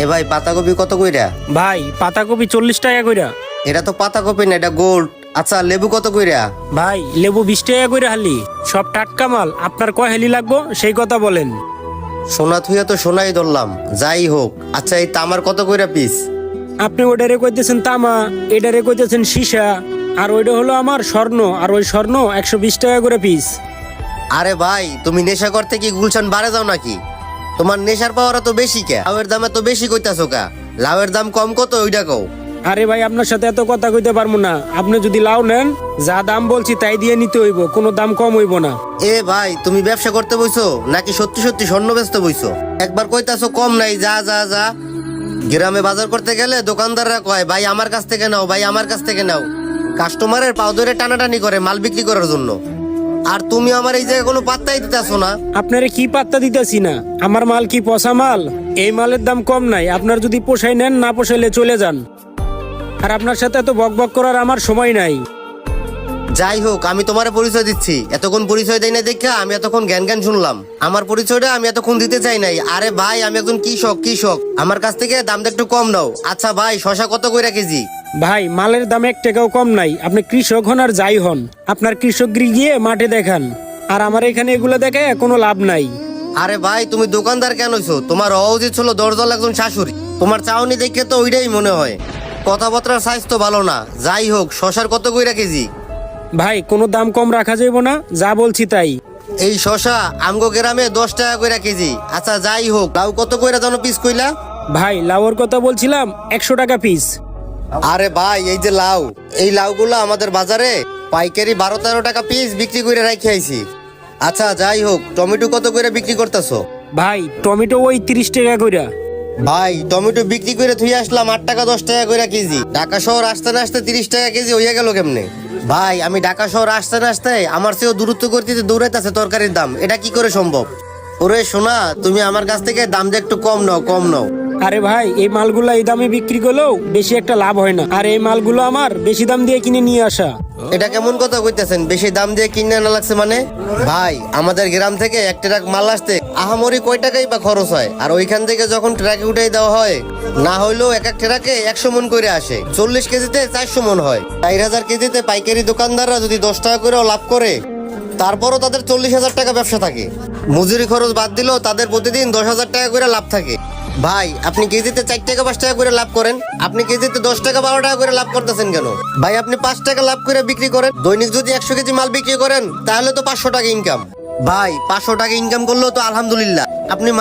এ ভাই পাতাকপি কত কইরা? ভাই পাতাকপি 40 টাকা কইরা। এটা তো পাতাকপি না, এটা গোল্ড। আচ্ছা লেবু কত কইরা? ভাই লেবু 20 টাকা কইরা হালি। সব টাটকা মাল, আপনার কয় হালি লাগবো সেই কথা বলেন। সোনা থুইয়া তো সোনাই ধরলাম, যাই হোক। আচ্ছা এই তামার কত কইরা পিস? আপনি ওইটারে কইতেছেন তামা, এটারে কইতেছেন সীসা, আর ওইটা হলো আমার স্বর্ণ, আর ওই স্বর্ণ 120 টাকা করে পিস। আরে ভাই তুমি নেশা করতে কি গুলশান বাড়ে যাও নাকি? তোমার নেশার পাওয়ার তো বেশি কে? লাউয়ের দাম এত বেশি কইতাছো কা? লাউয়ের দাম কম কত ওইটা কও। আরে ভাই আপনার সাথে এত কথা কইতে পারবো না। আপনি যদি লাউ নেন, যা দাম বলছি তাই দিয়ে নিতে হইব, কোনো দাম কম হইব না। এ ভাই তুমি ব্যবসা করতে বইছো নাকি সত্যি সত্যি স্বর্ণ বেচতে বইছো? একবার কইতাছো কম নাই, যা যা যা। গ্রামে বাজার করতে গেলে দোকানদাররা কয় ভাই আমার কাছ থেকে নাও, ভাই আমার কাছ থেকে নাও। কাস্টমারের পাও ধরে টানাটানি করে মাল বিক্রি করার জন্য। আর তুমি আমার এই জায়গায় কোনো পাত্তাই দিতেছো না। আপনারে কি পাত্তা দিতেছি না? আমার মাল কি পচা মাল? এই মালের দাম কম নাই। আপনার যদি পোষাই নেন, না পোষাইলে চলে যান। আর আপনার সাথে এত বক বক করার আমার সময় নাই। যাই হোক, আমি তোমার পরিচয় দিচ্ছি। এতক্ষণ পরিচয় দেয় না দেখা আমি এতক্ষণ জ্ঞান জ্ঞান শুনলাম। আমার পরিচয়টা আমি এতক্ষণ দিতে চাই নাই। আরে ভাই আমি একজন কৃষক, আমার কাছ থেকে দামটা একটু কম নাও। আচ্ছা ভাই শশা কত কইরা কেজি? ভাই মালের দাম 1 টাকাও কম নাই। আপনি কৃষক হন আর যাই হন, আপনার কৃষকগিরি গিয়ে মাঠে দেখান। আর আমার এখানে এগুলো দেখে কোনো লাভ নাই। আরে ভাই তুমি দোকানদার কেন হইছো? তোমার হওয়া উচিত ছিল দরজল একজন শাশুড়ি। তোমার চাউনি দেখে তো ওইটাই মনে হয়। কথাবার্তার সাইজ তো ভালো না। যাই হোক, শশার কত কইরা কেজি? ভাই কোনো দাম কম রাখা যাইব না, যা বলছি তাই। এই শশা আমগো গ্রামে 10 টাকা কইরা কেজি। আচ্ছা যাই হোক, লাউ কত কইরা জানো পিস কইলা? ভাই লাউর কথা বলছিলাম 100 টাকা পিস। আরে ভাই এই যে লাউ, এই লাউগুলো আমাদের বাজারে পাইকারি 12-13 টাকা পিস বিক্রি করে রাখি আইছি। আচ্ছা যাই হোক, টমেটো কত করে বিক্রি করতেছো? ভাই টমেটো ওই 30 টাকা কইরা। ভাই টমেটো বিক্রি করে থুই আসলাম 8 টাকা 10 টাকা করে কেজি। ঢাকা শহর আসতে না আসতে 30 টাকা কেজি হইয়া গেল কেমনে? ভাই আমি ঢাকা শহর আসতে না আসতে আমার চেয়েও দূরত্ব করতে দৌড়াইতেছে তরকারির দাম। এটা কি করে সম্ভব? ওরে শোনা, তুমি আমার কাছ থেকে দামটা একটু কম নাও, কম নাও। আরে ভাই এই মালগুলো এই দামে বিক্রি করলেও বেশি একটা লাভ হয় না। আর এই মালগুলো আমার বেশি দাম দিয়ে কিনে নিয়ে আসা। এটা কেমন কথা কইতেছেন? বেশি দাম দিয়ে কিনে আনা লাগছে মানে? ভাই আমাদের গ্রাম থেকে এক ট্রাক মাল আসতে আহামরি কয় টাকাই বা খরচ হয়? আর ওইখান থেকে যখন ট্রাকে উঠাই দেওয়া হয়, না হইলেও এক এক ট্রাকে 100 মন করে আসে। 40 কেজিতে 400 মন হয়। 4000 কেজিতে পাইকারি দোকানদাররা যদি 10 টাকা করেও লাভ করে, তারপরও তাদের 40,000 টাকা ব্যবসা থাকে। মজুরি খরচ বাদ দিলেও তাদের প্রতিদিন 10,000 টাকা করে লাভ থাকে। ভাই আপনি কেজিতে 4 টাকা 5 টাকা করে লাভ করেন, আপনি কেজিতে 10 টাকা 12 টাকা করে লাভ করতেছেন কেন? ভাই আপনি 5 টাকা লাভ করে বিক্রি করেন। দৈনিক যদি 100 কেজি মাল বিক্রি করেন তাহলে তো 500 টাকা ইনকাম। ভাই 500 টাকা ইনকাম করলেও তো আলহামদুলিল্লাহ। আপনি